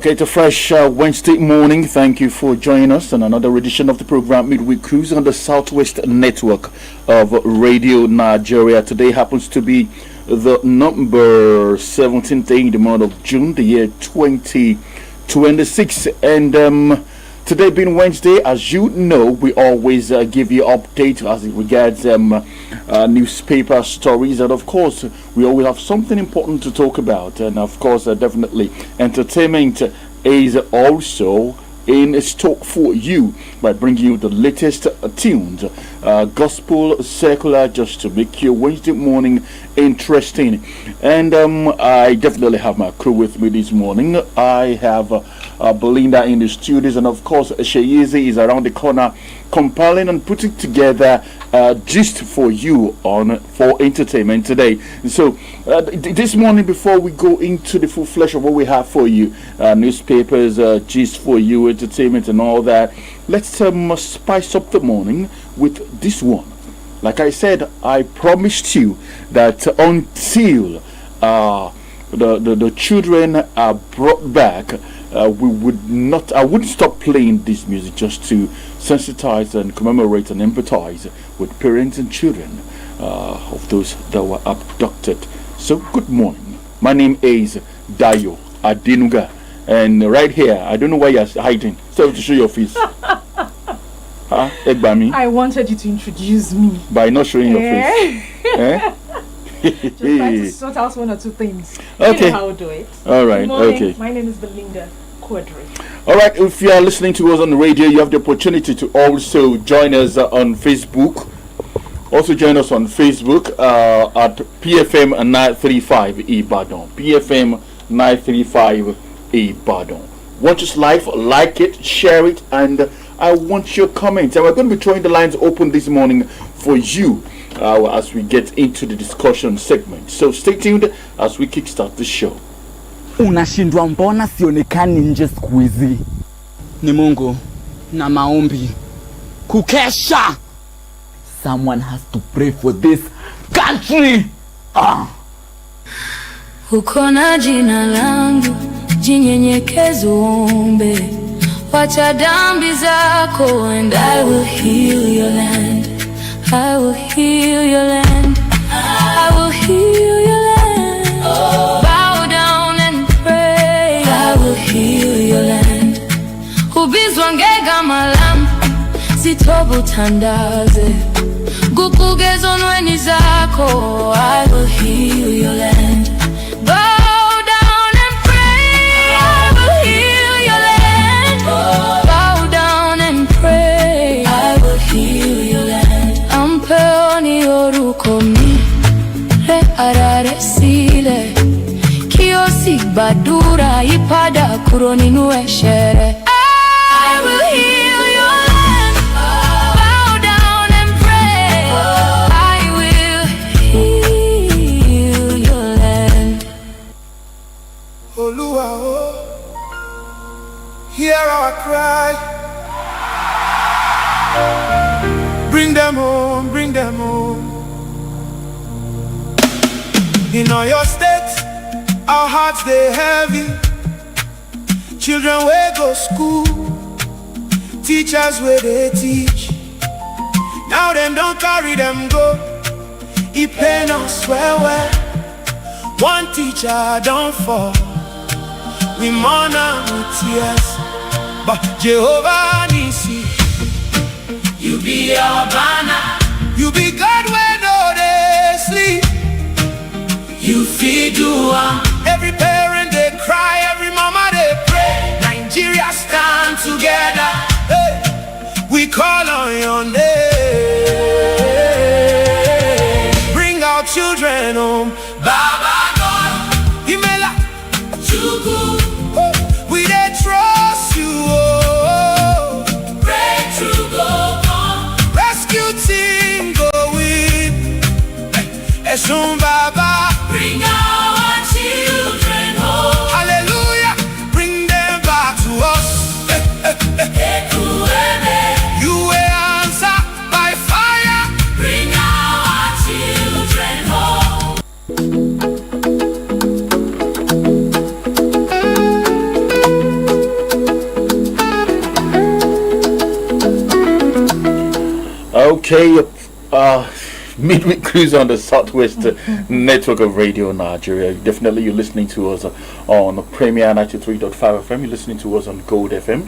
Okay, it's a fresh Wednesday morning. Thank you for joining us on another edition of the program Midweek Cruise on the Southwest Network of Radio Nigeria. Today happens to be the number 17th day in the month of June, the year 2026. And today being Wednesday, as you know, we always give you updates as it regards newspaper stories, and of course we always have something important to talk about, and of course definitely entertainment is also in stock for you by bringing you the latest tunes, gospel, secular, just to make your Wednesday morning interesting. And I definitely have my crew with me this morning. I have Belinda in the studios, and of course Sheyizi is around the corner compiling and putting together gist for you on for entertainment today. So this morning, before we go into the full flesh of what we have for you, newspapers, gist for you, entertainment and all that, let's spice up the morning with this one. Like I said, I promised you that until the children are brought back, I wouldn't stop playing this music just to sensitize and commemorate and empathize with parents and children of those that were abducted. So good morning. My name is Dayo Adinuga, and right here, I don't know why you're hiding. So to show your face. Egbami? I wanted you to introduce me by not showing your face. Just trying to sort out one or two things. Okay. You know how to do it. All right. Good morning. Okay. My name is Belinda Quadri. All right. If you are listening to us on the radio, you have the opportunity to also join us on Facebook. Also join us on Facebook at PFM 935 Ibadan. PFM 935 Ibadan. Watch us live, like it, share it, and I want your comments. And we're going to be throwing the lines open this morning for you as we get into the discussion segment. So stay tuned as we kickstart the show. Unashindwa mbona sionekani nje siku hizi? Ni Mungu na maombi. Kukesha. Someone has to pray for this country. Uko na jina langu, jinyenyekeze uombe. Wacha dhambi zako, and I will heal your land. I will heal your land. I will heal your land. Bow down and pray. I will heal your land. Ubizwa ngega malam, sitobu tandaze. Gukugezo nweni zako. I will heal your land. Bow down and pray. I will heal your land. Bow down and pray. I will heal your land. Ampeoni orukomi re arare sile kiosi badura ipada kuroni nueshere. I will heal your land. Bow down and pray. I will heal your land. Oluwa, hear our cry. Bring them home, bring them home. In all your states, our hearts they heavy. Children where go school, teachers where they teach. Now them don't carry them go. It pain us well. One teacher don't fall. We mourn with tears, but Jehovah Nisi, you be our banner. You be God when no they sleep. You feed every parent they cry, every mama they pray. Nigeria stand together. Hey, we call on your name. Bring our children home, Baba God, Himela, Chuku. We they trust you. Breakthrough go on, rescue team go in. Eshun Baba, bring our children home. Hallelujah, bring them back to us. You will answer by fire. Bring our children home. Okay, midweek cruise on the Southwest network of Radio Nigeria. Definitely, you're listening to us on Premier 93.5 FM. You're listening to us on Gold FM,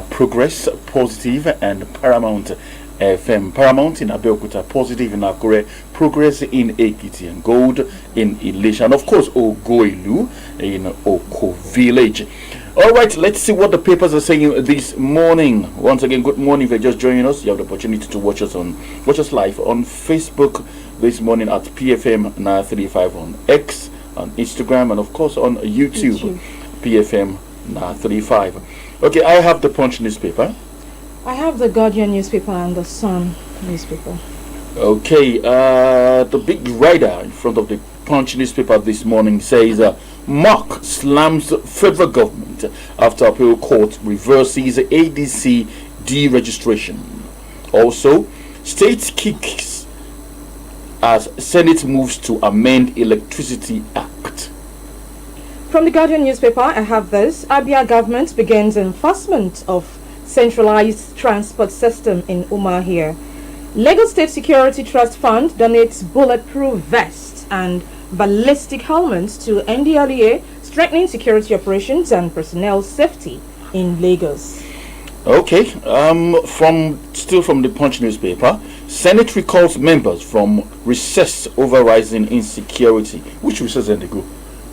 Progress, Positive, and Paramount FM. Paramount in Abeokuta, Positive in Akure, Progress in Ekiti, and Gold in Elisha, and of course Ogoilu in Oko Village. All right, let's see what the papers are saying this morning. Once again, good morning. If you're just joining us, you have the opportunity to watch us live on Facebook this morning at PFM 935, on X, on Instagram, and of course on YouTube. PFM 935. Okay, I have the Punch newspaper. I have the Guardian newspaper and the Sun newspaper. Okay, the big rider in front of the Punch newspaper this morning says Mark slams federal government after appeal court reverses ADC deregistration. Also, state kicks as Senate moves to amend Electricity Act. From the Guardian newspaper, I have this. Abia government begins enforcement of centralized transport system in Umahia. Lagos State Security Trust Fund donates bulletproof vests and ballistic helmets to NDLEA, strengthening security operations and personnel safety in Lagos. Okay, from the Punch newspaper, Senate recalls members from recess over rising insecurity. Which recess and they go?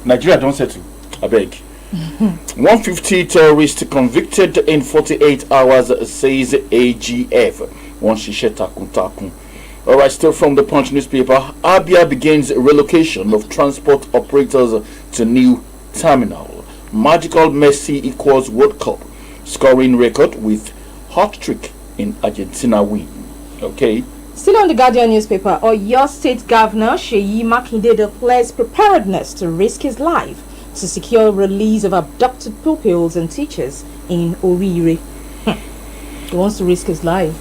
Nigeria don't settle. I beg. 150 terrorists convicted in 48 hours, says AGF. One shishe takun. Alright, still from the Punch newspaper, Abia begins relocation of transport operators to new terminal. Magical Messi equals World Cup scoring record with hot trick in Argentina win. Okay. Still on the Guardian newspaper, Oyo State Governor Seyi Makinde declares preparedness to risk his life to secure release of abducted pupils and teachers in Owerri. He wants to risk his life.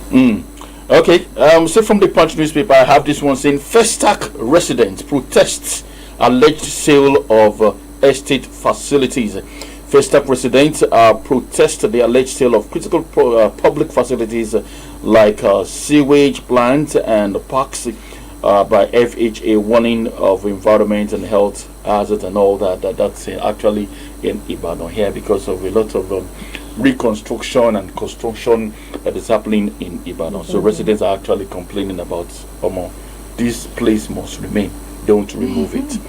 Okay, so from the Punch newspaper, I have this one saying Festac residents protests alleged sale of estate facilities. Festac residents protest the alleged sale of critical public facilities like sewage plants and parks by FHA, warning of environment and health hazards and all that. That's actually in Ibadan here because of a lot of reconstruction and construction that is happening in Ibadan. So residents are actually complaining about this place must remain. Don't remove it.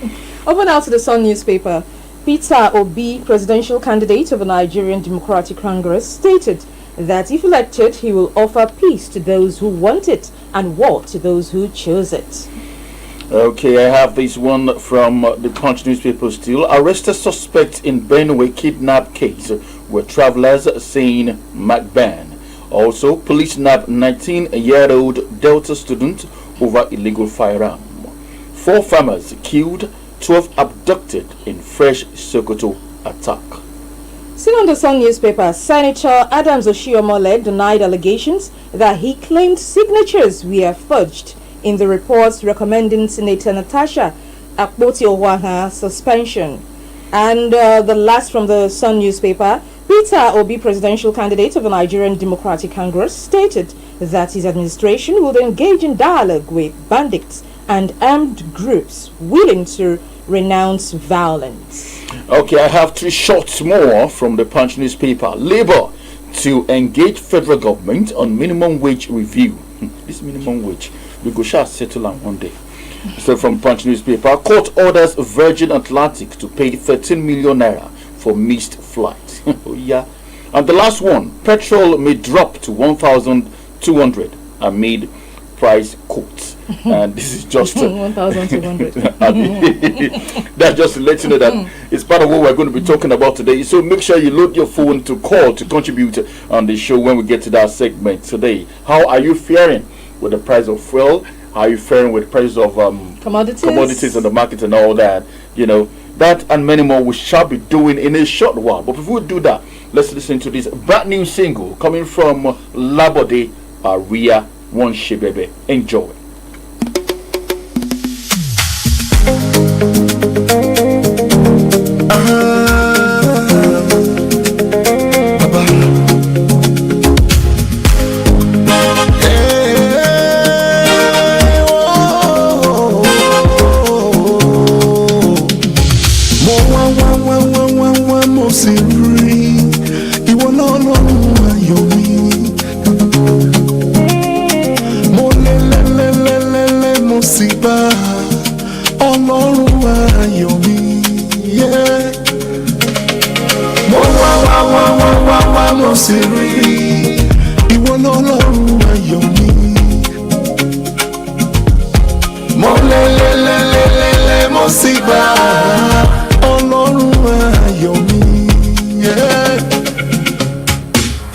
Over now to the Sun newspaper. Peter Obi, presidential candidate of the Nigerian Democratic Congress, stated that if elected, he will offer peace to those who want it and war to those who chose it. Okay, I have this one from the Punch newspaper still. Arrested suspect in Benue kidnap case were travelers saying McBan. Also, police nab 19-year-old Delta student over illegal firearm. 4 farmers killed, 12 abducted in fresh Sokoto attack. Still on the Sun newspaper, Senator Adams Oshiomhole denied allegations that he claimed signatures were forged in the reports recommending Senator Natasha Akpoti-Owaha suspension. And the last from the Sun newspaper, Peter Obi, presidential candidate of the Nigerian Democratic Congress, stated that his administration would engage in dialogue with bandits and armed groups willing to renounce violence. Okay, I have 3 shots more from the Punch newspaper. Labour to engage federal government on minimum wage review. This minimum wage, we go shall settle on one day. So from Punch newspaper, court orders Virgin Atlantic to pay 13 million naira for missed flight. Oh yeah. And the last one, petrol may drop to 1,200 amid price quotes. And this is just 1,200. That's just to let you know that it's part of what we're going to be talking about today. So make sure you load your phone to call to contribute on the show when we get to that segment today. How are you faring with the price of fuel? How are you faring with the price of commodities in the market and all that? You know, that and many more we shall be doing in a short while. But before we do that, let's listen to this brand new single coming from Labode Aria One Shebebe. Enjoy. Ọlọ́run ayọ̀ mi. Mo wá mo sì rí ìwọ lọ́lọ́run ayọ̀ mi. Mo lé mo sì gbà Ọlọ́run ayọ̀ mi.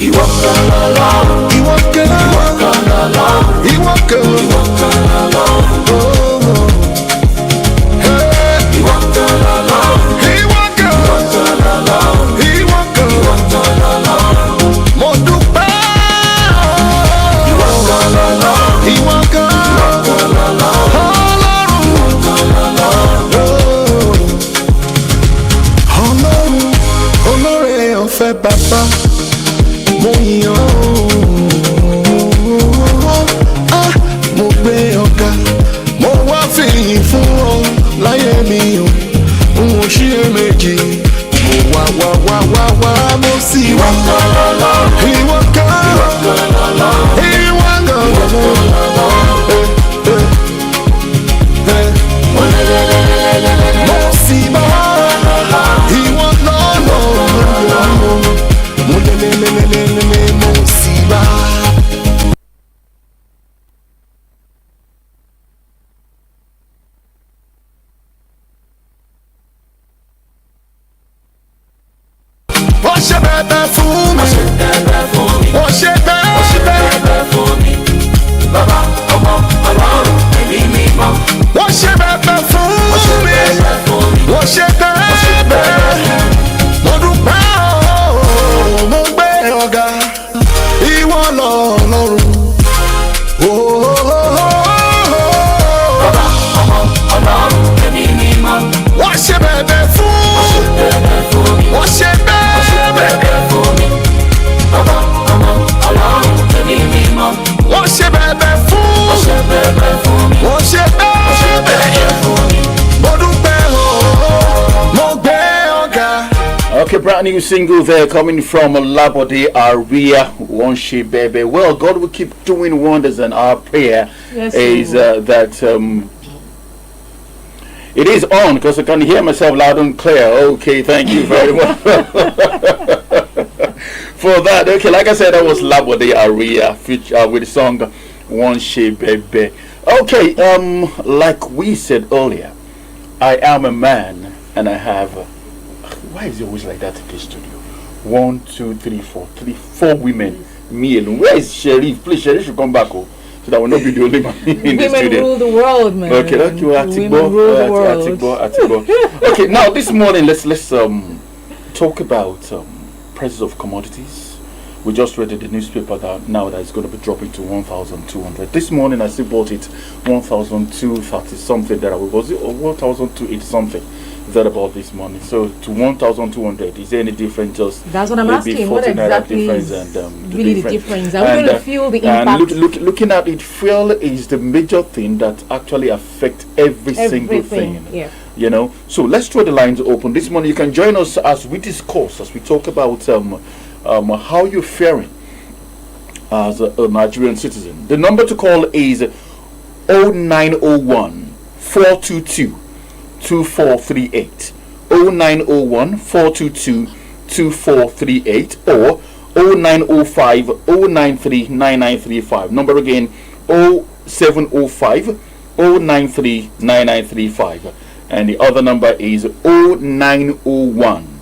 Ìwọ kan lọ́lọ́run, ìwọ kan lọ́lọ́run, ìwọ kan lọ́lọ́run. Fẹ́ bàbá mo yàn ọ́, mo gbé ọ̀gá mo wá fìyìn fún ọ láyé mi o, n ò ṣiyèméjì mo wá mo sì wá ìwọ kan mo sì bá ìwọ Okay, brand new single there coming from Labode Aria, One She Baby. Well, God will keep doing wonders, and our prayer is that it is on, because I can hear myself loud and clear. Okay, thank you very much for that. Okay, like I said, that was Labode Aria with the song One She Baby. Okay, like we said earlier, I am a man and I have why is it always like that in the studio? 1, 2, 3, 4. 4 women. Me alone. Where is Sherif? Please, Sherif should come back. So that will not be the only man in the studio. Women rule the world, man. Okay, let's do Okay, now this morning let's talk about prices of commodities. We just read in the newspaper that now that it's going to be dropping to 1,200. This morning I still bought it 1,230 something. That was it, or 1,280 something. That about this morning, so to 1,200. Is there any difference? Just that's what I'm asking. What exactly is really the difference? Are we going to feel the impact? Looking at it, fuel is the major thing that actually affects every single thing. Yeah. You know. So let's throw the lines open this morning. You can join us as we discuss, as we talk about how you're faring as a Nigerian citizen. The number to call is 0901 422 2438 0901 422 2438 or 0905 093 9935. Number again 0705 093 9935, and the other number is 0901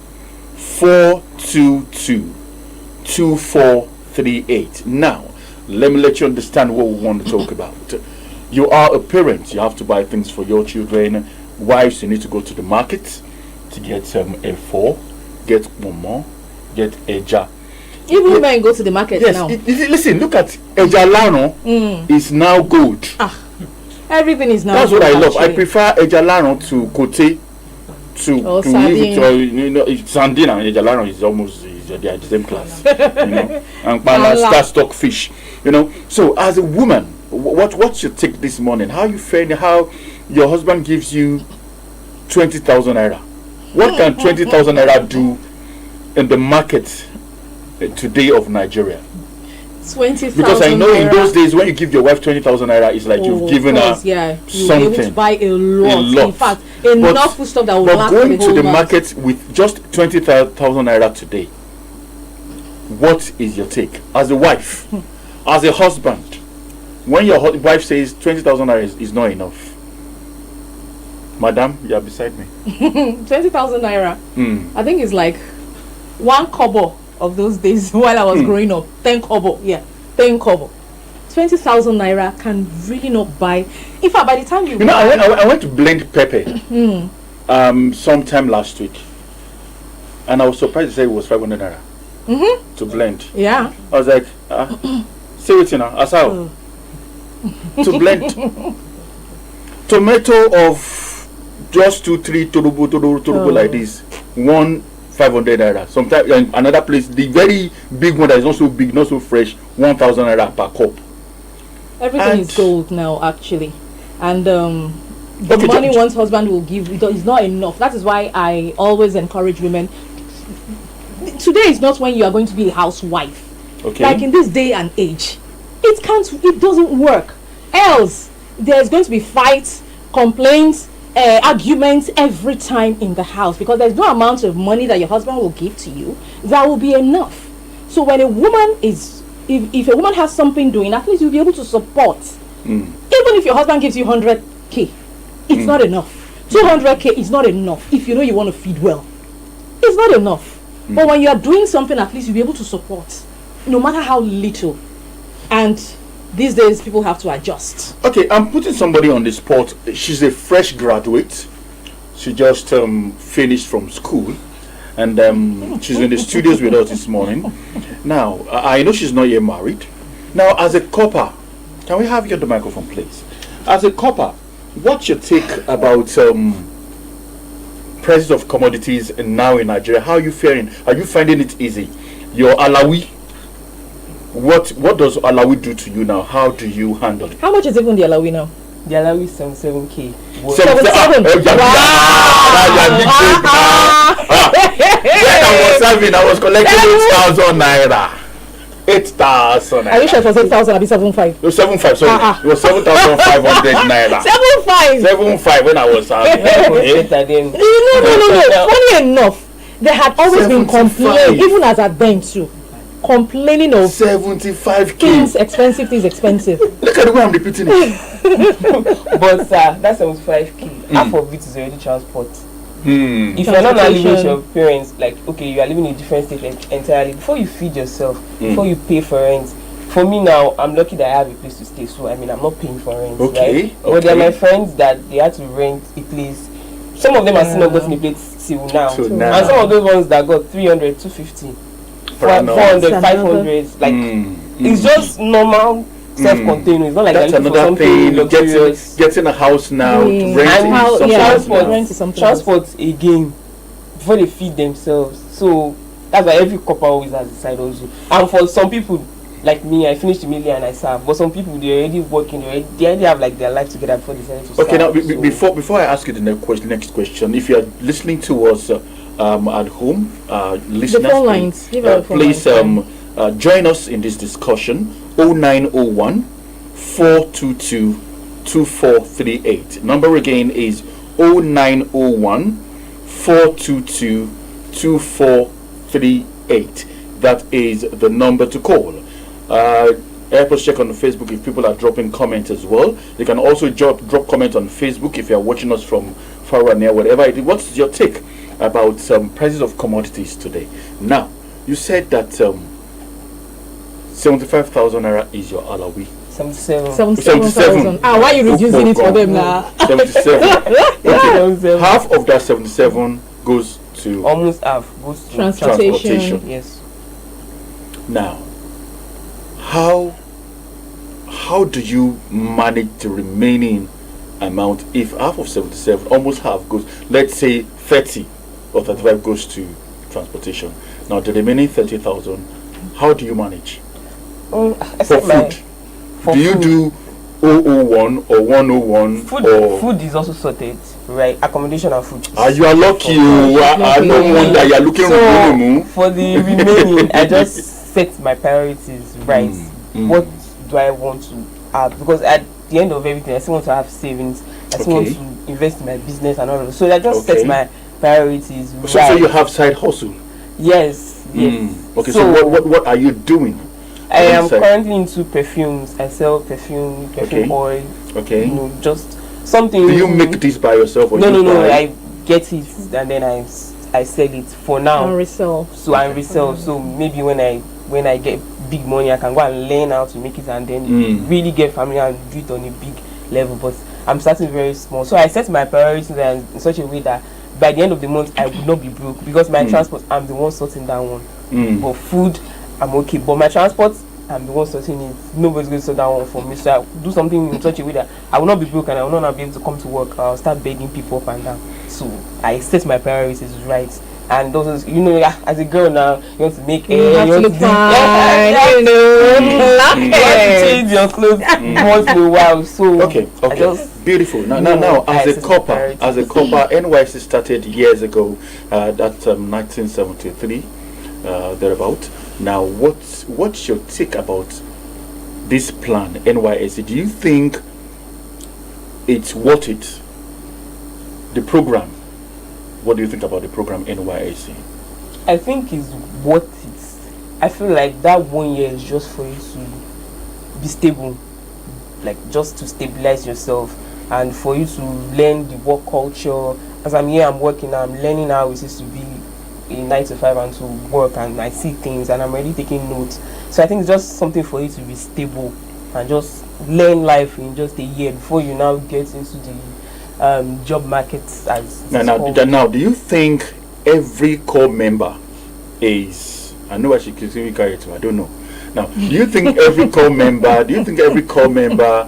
422 2438. Now let me let you understand what we want to talk about. You are a parent, you have to buy things for your children. Wives, you need to go to the market to get A4, get Momo, get Eja. Even men go to the market now. Listen, look at Eja Lano is now good. Everything is now. That's what I love. Actually. I prefer Eja Lano to Kote to Sardine. Sardine and Eja Lano is almost they are the same class. You know, and star stock fish. You know. So as a woman, what's your take this morning? How you feeling? How your husband gives you 20,000 naira. What can 20,000 naira do in the market today of Nigeria? 20,000 Because I know in naira. those days when you give your wife 20,000 naira, it's like you've given her Yeah, you'll be able to something. buy a lot. In fact, enough food stuff that will But last going for to the whole month. market with just 20,000 naira today, what is your take as a wife, as a husband? When your wife says 20,000 naira is not enough, madam, you are beside me. 20,000 naira. I think it's like 1 kobo of those days while I was growing up. 10 kobo, yeah, 10 kobo. 20,000 naira can really not buy. In fact, by the time you You know, I went to blend pepper sometime last week, and I was surprised to say it was 500 naira to blend. yeah, I was like, say it, you know, as how to blend tomato of just 2-3 torubo like this, 500 naira. Sometimes another place, the very big one that is not so big, not so fresh, 1,000 naira per cup. everything is gold now, actually, and the money one's husband will give is not enough. That is why I always encourage women. Today is not when you are going to be a housewife. Okay. Like in this day and age, it doesn't work. Else, there's going to be fights, complaints, arguments every time in the house, because there's no amount of money that your husband will give to you that will be enough. So when a woman if a woman has something doing, at least you'll be able to support. Even if your husband gives you 100k, it's not enough. 200k is not enough if you know you want to feed well. It's not enough. But when you are doing something, at least you'll be able to support, no matter how little. And these days, people have to adjust. Okay, I'm putting somebody on the spot. She's a fresh graduate. She just finished from school, and she's in the studios with us this morning. Now, I know she's not yet married. Now, as a copper, can we have you on the microphone, please? As a copper, what's your take about prices of commodities now in Nigeria? How are you faring? Are you finding it easy? Your Alawi, what does Alawi do to you now? How do you handle it? How much is even the Alawi now? The Alawi is 77k. 77. When I was serving, I was collecting 8,000 naira. 8,000 naira. Are you sure it was 8,000? I'll be 7,500. It was 7,500, sorry. It was 7,500 naira. 7,500. 7,500 when I was serving. No. Funny enough, there had always been 75. complaint, even as at then too, complaining of 75k. things expensive. Look at the way I'm repeating it. But that's 75k. Half of it is already transport. If you're not living with your parents, like, okay, you are living in a different state entirely, before you feed yourself, before you pay for rent. For me now, I'm lucky that I have a place to stay, so I mean, I'm not paying for rent. Okay. Right? But there are my friends that they had to rent a place. Some of them are still not gotten a place till now. And some of those ones that got 300, 250, 400, 500, like, it's just normal self-contained. It's not like that's another thing. Getting a house now, rent is transport again before they feed themselves. So that's why every couple always has a side also. And for some people like me, I finished immediately and I serve. But some people, they're already working. They already have like their life together before they decide to serve. Okay, now before I ask you the next question, if you are listening to us at home, listeners, the phone lines. Please join us in this discussion. 0901 422 2438. Number again is 0901 422 2438. That is the number to call. Airports check on the Facebook if people are dropping comments as well. You can also drop comments on Facebook if you are watching us from far or near, whatever it is. What's your take about prices of commodities today? Now, you said that 75,000 naira is your Alawi. 77,000. Why are you reducing it for them now? 77. Okay. Half of that 77 goes to almost half goes to transportation. Yes. Now, how do you manage the remaining amount if half of 77, almost half goes, let's say 30 or 35 goes to transportation? Now the remaining 30,000, how do you manage? For food, do you do 001 or 101? Food is also sorted, right? Accommodation and food. You are lucky. I no wonder you are looking for the remaining. I just set my priorities right what do I want to have? Because at the end of everything, I still want to have savings. I still want to invest in my business and all of that. So I just set my priorities. So you have side hustle? Yes. Okay, so what are you doing? I am currently into perfumes. I sell perfume oil. Okay. You know, just something. Do you make this by yourself? Or No. I get it and then I sell it for now. And resell. So I resell. So maybe when I get big money, I can go and learn how to make it and then really get familiar and do it on a big level. But I'm starting very small. So I set my priorities in such a way that by the end of the month I would not be broke, because my transport, I'm the one sorting that one. But food, I'm okay. But my transport, I'm the one sorting it. Nobody's going to sort that one for me. So I do something in such a way that I will not be broke and I will not be able to come to work. I'll start begging people up and down. So I set my priorities right. And those, you know, as a girl now, you want to make you have to look fine, you want to change your clothes once in a while. So okay, beautiful. Now, as a copper, NYSC started years ago. That's 1973, thereabout. Now, what's your take about this plan, NYSC? Do you think it's worth it? The program. What do you think about the program NYSC? I think it's worth it. I feel like that 1 year is just for you to be stable, like just to stabilize yourself and for you to learn the work culture. As I'm here, I'm working, I'm learning how it is to be a 9 to 5 and to work, and I see things and I'm already taking notes. So I think it's just something for you to be stable and just learn life in just a year before you now get into the job market. Now, do you think every core member is? I know I should continue carry it. I don't know. Now, do you think every core member? Do you think every core member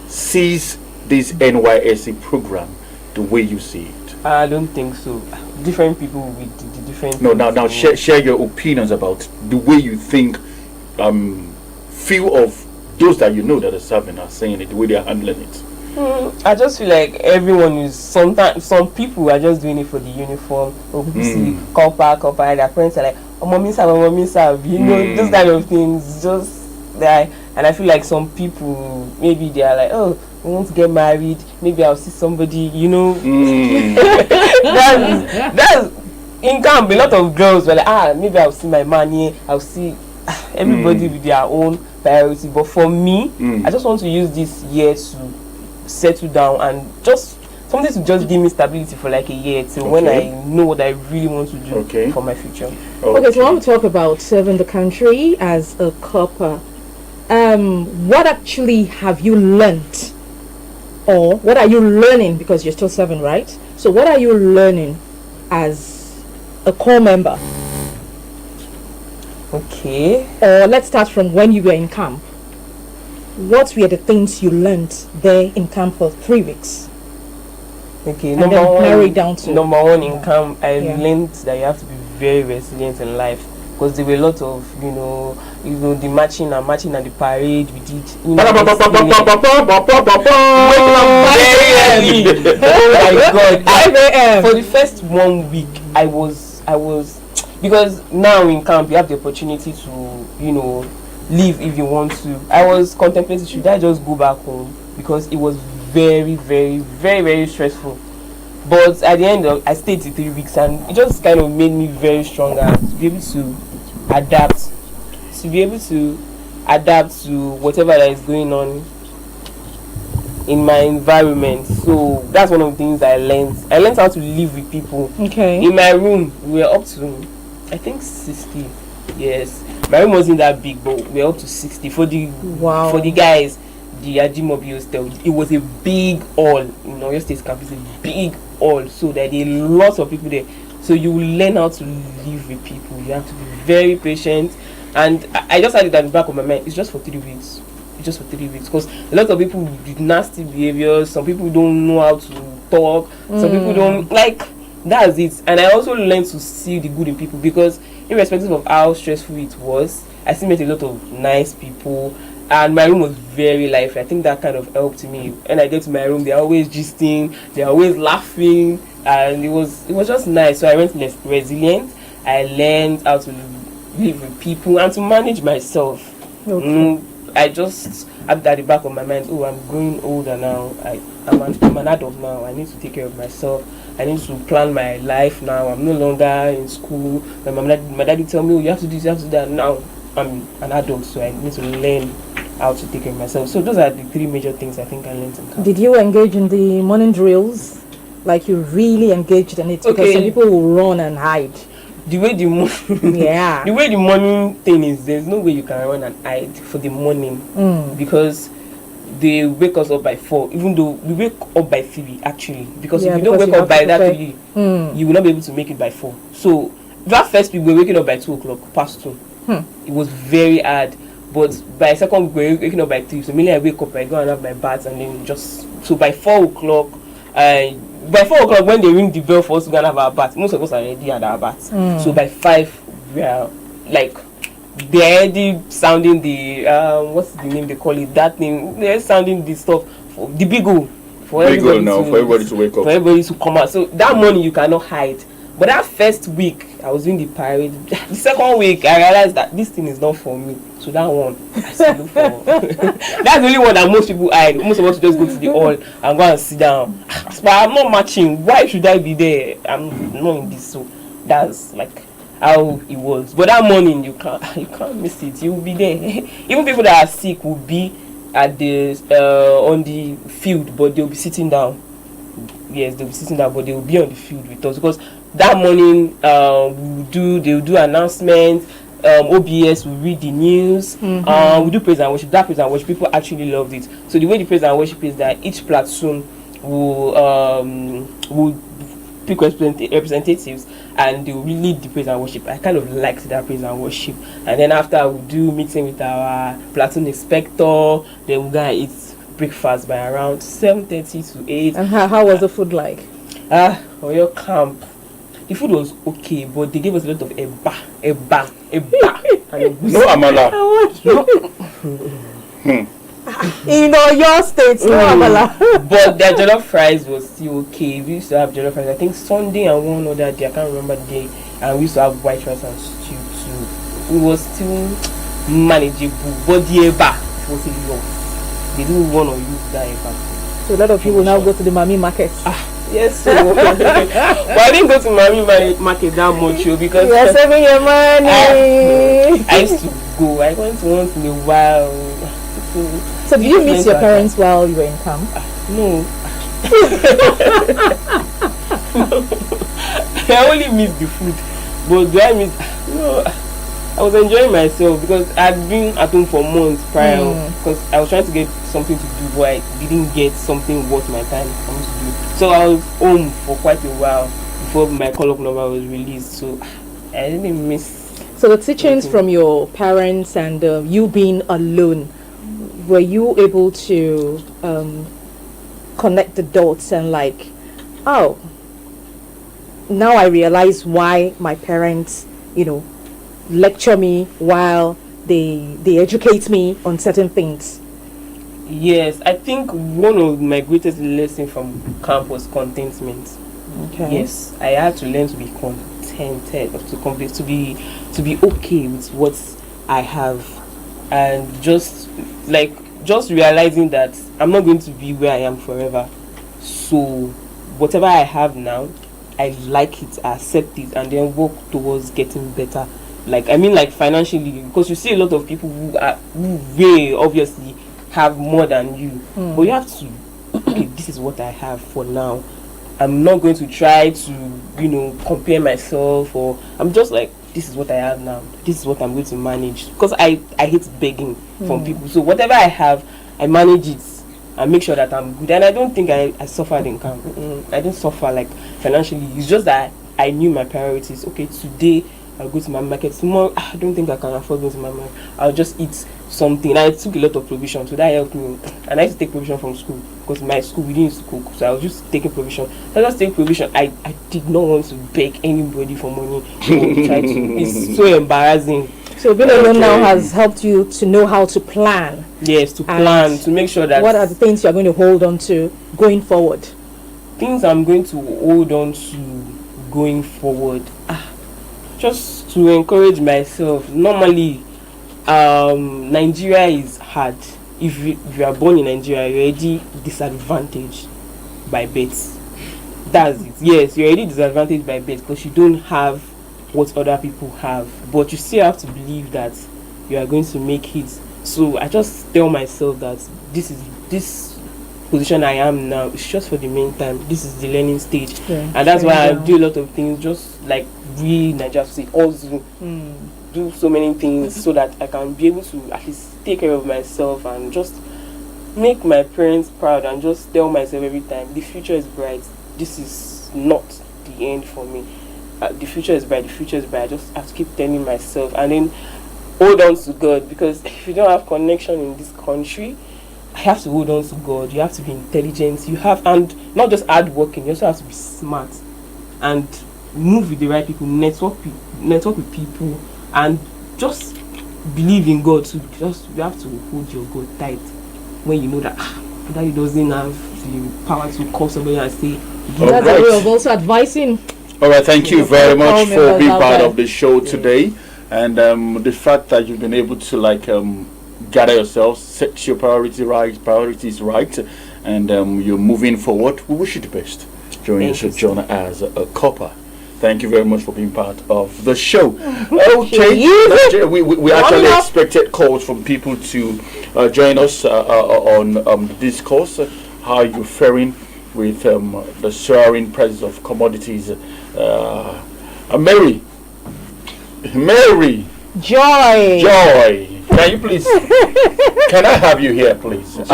sees this NYSC program the way you see it? I don't think so. Different people with the different. No, now share your opinions about the way you think. Few of those that you know that are serving are saying it, the way they are handling it. I just feel like everyone is, sometimes some people are just doing it for the uniform, or people see copper, their friends are like, oh, mommy serve, you know, those kind of things, just there. And I feel like some people, maybe they are like, oh, I want to get married, maybe I'll see somebody, you know. That's in camp. A lot of girls were like, maybe I'll see my man here, I'll see everybody with their own priority. But for me, I just want to use this year to settle down and just something to just give me stability for like a year till when I know what I really want to do for my future. Okay, so I want to talk about serving the country as a copper. What actually have you learnt, or what are you learning, because you're still serving, right? So what are you learning as a core member? Okay. Or let's start from when you were in camp. What were the things you learned there in camp for 3 weeks? Okay, and number one in camp, I learned that you have to be very resilient in life, because there were a lot of, you know, the marching and the parade we did. You know, oh my God! For the first 1 week, I was because now in camp you have the opportunity to, you know, leave if you want to. I was contemplating, should I just go back home, because it was very, very, very, very stressful. But at the end I stayed till 3 weeks, and it just kind of made me very stronger to be able to adapt to whatever that is going on in my environment. So that's one of the things I learned. I learned how to live with people. Okay. In my room, we were up to, I think, 60. Yes. My room wasn't that big, but we were up to 60. For the guys, the Ajimobi hostel, it was a big hall. You know, your state campus is a big hall, so there are lots of people there. So you will learn how to live with people. You have to be very patient. And I just had it at the back of my mind. It's just for 3 weeks. It's just for 3 weeks. Because a lot of people with nasty behaviors. Some people don't know how to talk. Some people don't like. That's it. And I also learned to see the good in people, because irrespective of how stressful it was, I still met a lot of nice people. And my room was very lively. I think that kind of helped me. When I get to my room, they're always gisting, they're always laughing, and it was just nice. So I went resilient. I learned how to live with people and to manage myself. I just have that at the back of my mind. Oh, I'm growing older now. I'm an adult now. I need to take care of myself. I need to plan my life now. I'm no longer in school. My daddy tell me, oh, you have to do this, you have to do that. Now I'm an adult, so I need to learn how to take care of myself. So those are the 3 major things I think I learned in camp. Did you engage in the morning drills? Like you really engaged in it? Because some people will run and hide. The way the morning thing is, there's no way you can run and hide for the morning because they wake us up by 4, even though we wake up by 3 actually, because if you don't wake up by that 3, you will not be able to make it by 4. So that first week we were waking up by 2 o'clock past 2. It was very hard, but by second week we were waking up by 3. So mainly I wake up, I go and have my bath, and then so by 4 o'clock by 4 o'clock when they ring the bell for us to go and have our bath, most of us are already at our bath. So by 5 we are like they're already sounding the what's the name they call it, that thing, they're sounding the stuff for the big goal for everybody to wake up, for everybody to come out. So that morning you cannot hide. But that first week I was doing the parade. The second week I realized that this thing is not for me. So that one I still look for. That's the only one that most people hide. Most of us just go to the hall and go and sit down. But I'm not matching. Why should I be there? I'm not in this. So that's like how it was. But that morning you can't miss it. You will be there. Even people that are sick will be at the on the field, but they'll be sitting down. Yes, they'll be sitting down, but they will be on the field with us because that morning they'll do announcements. OBS will read the news. We do praise and worship. That praise and worship, people actually loved it. So the way the praise and worship is that each platoon will pick representatives and they will lead the praise and worship. I kind of liked that praise and worship. And then after we'll do meeting with our platoon inspector, then we're gonna eat breakfast by around 7:30 to 8. And how was the food like? For your camp, the food was okay, but they gave us a lot of eba. No amala. In your states, no amala. But their jollof fries was still okay. We used to have jollof fries, I think Sunday and one other day, I can't remember the day, and we used to have white rice and stew too. It was still manageable, but the eba was a lot. They didn't want to use that eba. So a lot of people now go to the Mami market. Yes, so but I didn't go to Mami market that much because you're saving your money. I used to go. I went once in a while. So did you miss your parents while you were in camp? No. I only miss the food, but do I miss? No. I was enjoying myself because I'd been at home for months prior because I was trying to get something to do, but I didn't get something worth my time for me to do. So I was home for quite a while before my call-up number was released. So I didn't miss. So the teachings from your parents and you being alone, were you able to connect the dots and like, oh, now I realize why my parents, lecture me while they educate me on certain things? Yes, I think one of my greatest lessons from camp was contentment. Okay. Yes, I had to learn to be contented, to be okay with what I have, and just realizing that I'm not going to be where I am forever. So whatever I have now, I like it, I accept it, and then work towards getting better. Like financially, because you see a lot of people who way obviously have more than you, but you have to, okay, this is what I have for now. I'm not going to try to compare myself, or I'm just like, this is what I have now, this is what I'm going to manage, because I hate begging from people. So whatever I have, I manage it and make sure that I'm good. And I don't think I suffered in camp. I didn't suffer like financially. It's just that I knew my priorities. Okay, today I'll go to my market. Tomorrow, I don't think I can afford going to my market. I'll just eat something. I took a lot of provision, so that helped me. And I used to take provision from school, because my school, we didn't used to cook. So I was just taking provision. I just take provision. I did not want to beg anybody for money. Or try to. It's so embarrassing. So being alone now has helped you to know how to plan. Yes, to plan, to make sure that... What are the things you're going to hold on to going forward? Things I'm going to hold on to going forward. Just to encourage myself. Normally, Nigeria is hard. If you are born in Nigeria, you're already disadvantaged by birth. That's it. Yes, you're already disadvantaged by birth because you don't have what other people have. But you still have to believe that you are going to make it. So I just tell myself that this position I am now is just for the meantime. This is the learning stage, and that's why I do a lot of things. Just like we Nigerians say, also do so many things so that I can be able to at least take care of myself and just make my parents proud, and just tell myself every time the future is bright. This is not the end for me. The future is bright. The future is bright. I just have to keep telling myself, and then hold on to God, because if you don't have connection in this country, I have to hold on to God. You have to be intelligent. You have, and not just hardworking. You also have to be smart and move with the right people. Network with people, and just believe in God. So you have to hold your God tight when you know that he doesn't have the power to call somebody and say. That's a way of also advising. All right, thank you very much for being part of the show today, and the fact that you've been able to gather yourself, set your priorities right, and you're moving forward. We wish you the best during your sojourn as a copper. Thank you very much for being part of the show. Okay, we actually expected calls from people to join us on the discourse. How you're faring with the soaring prices of commodities? Mary, Joy. Can you please? Can I have you here, please? Joy,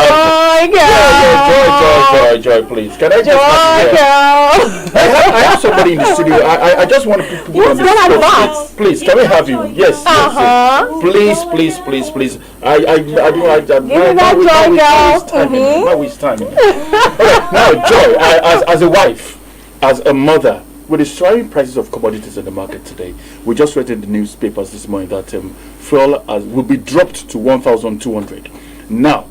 Joy, please. Can I just have you here? I have somebody in the studio. I just want to put people on the spot. Please, can we have you? Yes. Please. Not waste time. Alright, now, Joy, as a wife, as a mother, with the soaring prices of commodities in the market today, we just read in the newspapers this morning that fuel will be dropped to 1,200. Now,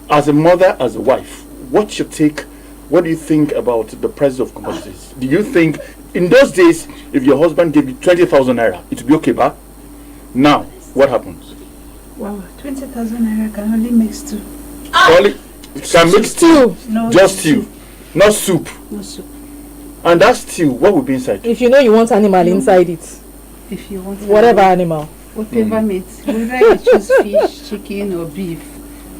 as a mother, as a wife, what's your take? What do you think about the prices of commodities? Do you think, in those days, if your husband gave you 20,000 naira, it would be okay, ba? Now, what happens? Wow, 20,000 naira can only mix two. Only can mix stew? No, just stew, not soup. No soup. And that stew, what will be inside? If you know you want animal inside it, if you want whatever animal, whatever meat, whether you choose fish, chicken, or beef,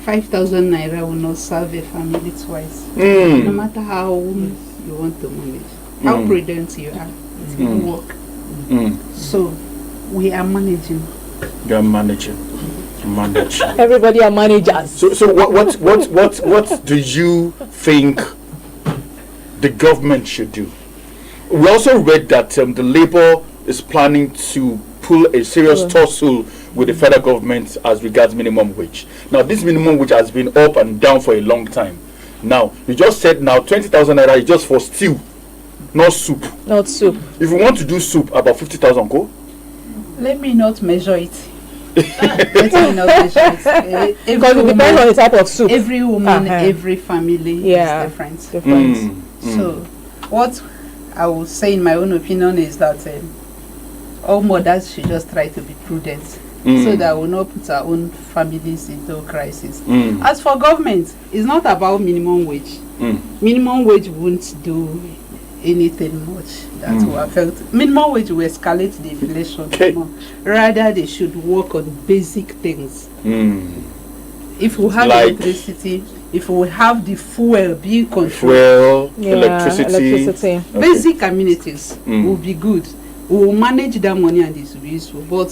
5,000 naira will not serve a family twice. No matter how you want to manage, how prudent you are, it will work. So we are managing. You are managing. everybody are managers. So what do you think the government should do? We also read that the Labour is planning to pull a serious tussle with the federal government as regards minimum wage. Now, this minimum wage has been up and down for a long time. Now, you just said now 20,000 naira is just for stew, not soup. Not soup. If you want to do soup, about 50,000 go. Let me not measure it. Let me not measure it. Because it depends on the type of soup. Every woman, every family is different. So, what I would say in my own opinion is that all mothers should just try to be prudent so that we will not put our own families into crisis. As for government, it's not about minimum wage. Minimum wage won't do anything much that will affect. Minimum wage will escalate the inflation more. Rather, they should work on basic things. If we have electricity, if we have the fuel being controlled, electricity. Basic amenities will be good. We will manage that money and it will be useful. But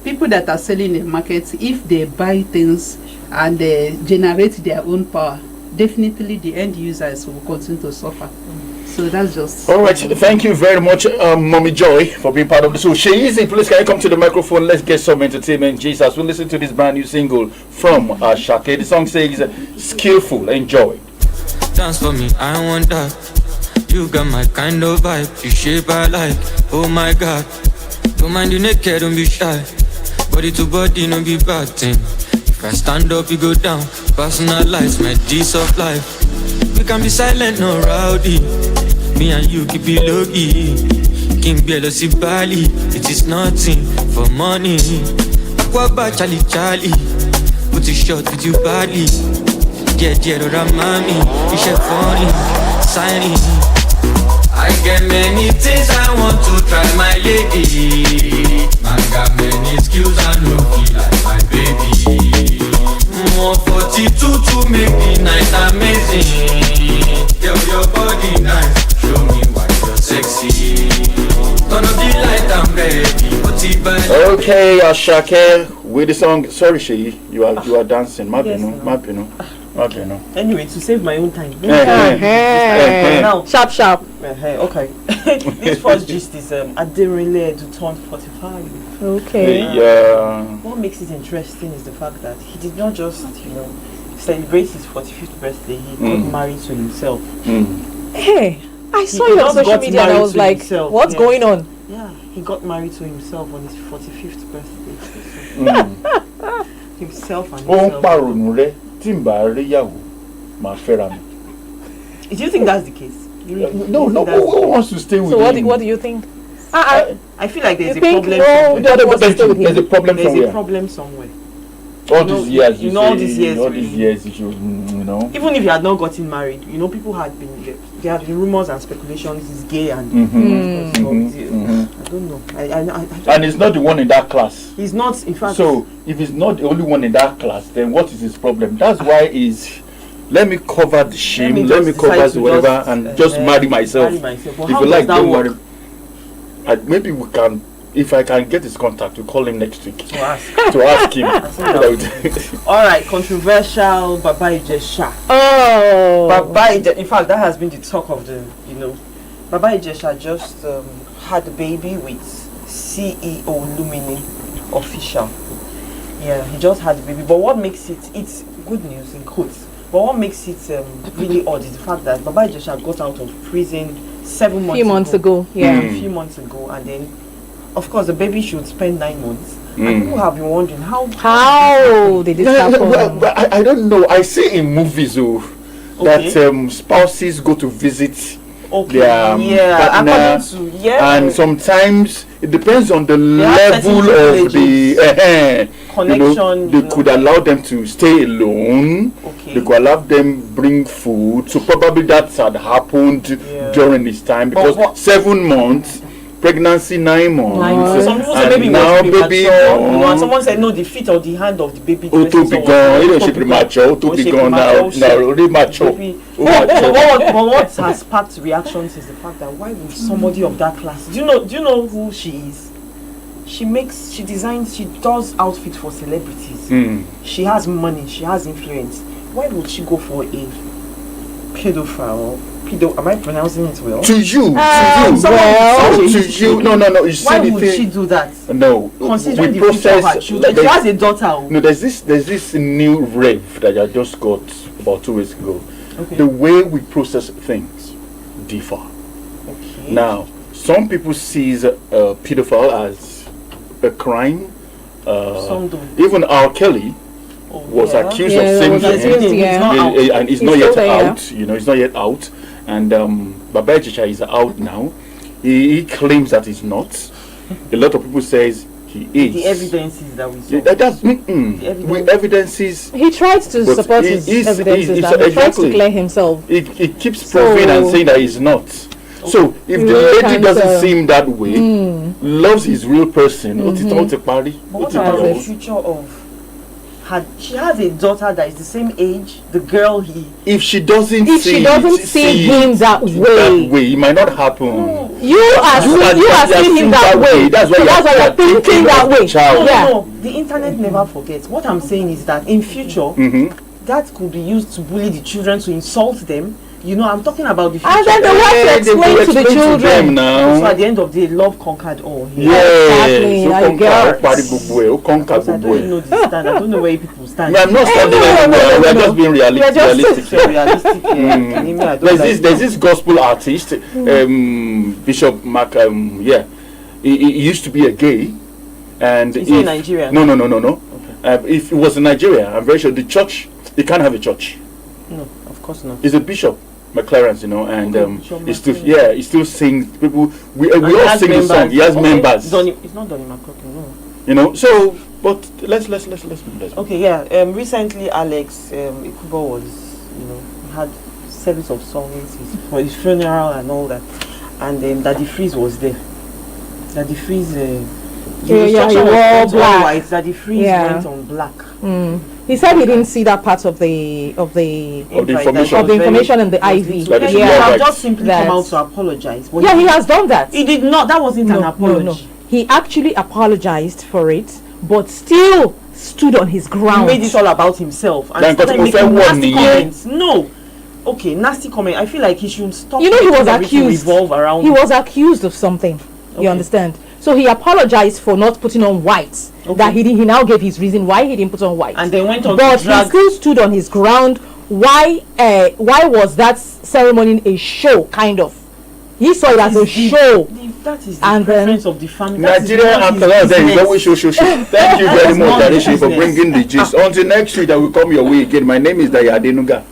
people that are selling in the market, if they buy things and they generate their own power, definitely the end users will continue to suffer. So that's just... All right, thank you very much, Mommy Joy, for being part of the show. Sheezy, please can you come to the microphone? Let's get some entertainment. Jesus, we'll listen to this brand new single from Ashake. The song says, Skillful. Enjoy. Dance for me, I want that. You got my kind of vibe, the shape I like. Oh my God, don't mind you naked, don't be shy. Body to body, don't be bad thing. If I stand up, you go down. Personalize my G's of life. We can be silent, no rowdy. Me and you keep it low-key. King Bielo si Bali, it is nothing for money. Aquaba Charlie Charlie. Put it short with you badly. Dear Ramami, you should funny, signing. I get many things I want to try, my lady. I got many skills I know feel like my baby. 142 to make the night amazing. Yo, your body nice, show me why you're sexy. Turn up the light, I'm ready. Okay, Ashake, with the song. Sorry, Sheyi, you are dancing. Mapino. Anyway, to save my own time. Now, sharp. Okay. This first gist is Aderile to turn 45. Okay. What makes it interesting is the fact that he did not just, celebrate his 45th birthday. He got married to himself. Hey, I saw you on social media and I was like, what's going on? Yeah, he got married to himself on his 45th birthday. Himself and himself. Do you think that's the case? No. Who wants to stay with him? So what do you think? I feel like there's a problem. There's a problem somewhere. There's a problem somewhere. All these years, all these years, you should, Even if you had not gotten married, people had been there have been rumors and speculations. He's gay and I don't know. And he's not the one in that class. He's not, in fact. So if he's not the only one in that class, then what is his problem? That's why is. Let me cover the shame. Let me cover the whatever, and just marry myself. If you like, don't worry. Maybe we can. If I can get his contact, we'll call him next week to ask him. Alright, controversial Baba Ijesha. In fact, that has been the talk of the, Baba Ijesha just had a baby with CEO Lumini official. Yeah, he just had a baby. But what makes it's good news in quotes. But what makes it really odd is the fact that Baba Ijesha got out of prison 7 months ago. A few months ago, and then of course the baby should spend 9 months. And people have been wondering how did this happen? Well, I don't know. I see in movies that spouses go to visit their partner, and sometimes it depends on the level of the connection. They could allow them to stay alone. They could allow them bring food. So probably that had happened during this time, because 7 months. Pregnancy 9 months. Some people say maybe now baby and someone said no, the feet or the hand of the baby. To be gone. You know she premature. To be gone now. Already mature. But what has sparked reactions is the fact that why would somebody of that class? Do you know who she is? She designs, she does outfits for celebrities. She has money. She has influence. Why would she go for a pedophile? Am I pronouncing it well? To you. No. Why would she do that? No. Considering the future of her children. She has a daughter. No, there's this new rev that I just got about 2 weeks ago. Okay. The way we process things differ. Okay. Now, some people see a pedophile as a crime. Even R. Kelly was accused of same thing, and it's not yet out. It's not yet out. And Baba Ijesha is out now. He claims that he's not. A lot of people says he is. The evidences that we saw. With evidences. He tried to support his evidences. He tried to clear himself. He keeps proving and saying that he's not. So if the lady doesn't seem that way, loves his real person, what about the future of? She has a daughter that is the same age, the girl if she doesn't see him that way, it might not happen. You are seeing him that way. That's why you're thinking that way. No, the internet never forgets. What I'm saying is that in future, that could be used to bully the children, to insult them. I'm talking about the future. And then the wife explain to the children. Now. So at the end of the day, love conquered all. Exactly. I don't know this stand. I don't know where people stand. I'm not standing anywhere. We're just being realistic. There's this gospel artist, Bishop Mark. He used to be a gay, and is he in Nigeria? No. Okay. If it was in Nigeria, I'm very sure the church, they can't have a church. No, of course not. He's a bishop. McLaren, and he still sings. People, we all sing the song. He has members. It's not Donny McCrocken, no. So But let's. Okay, yeah. Recently, Alex Ikubo was, had service of songs for his funeral and all that, and Daddy Freeze was there. Daddy Freeze, he wore black. White. Daddy Freeze went on black. He said he didn't see that part of the information in the IV. He had just simply come out to apologize. He has done that. He did not. That wasn't an apology. No. He actually apologized for it, but still stood on his ground. He made it all about himself and started making nasty comments. No. Okay, nasty comment. I feel like he should stop. He was accused. Revolve around he was accused of something. Okay. You understand? So he apologized for not putting on white. Okay. That he now gave his reason why he didn't put on white. And then went on. But he still stood on his ground. Why was that ceremony a show? Kind of. He saw it as a show. That is the preference of the family. Nigerian Ampelon, there is always show. Thank you very much, Darishi, for bringing the gist. Until next week, I will come your way again. My name is Daya Adenuga.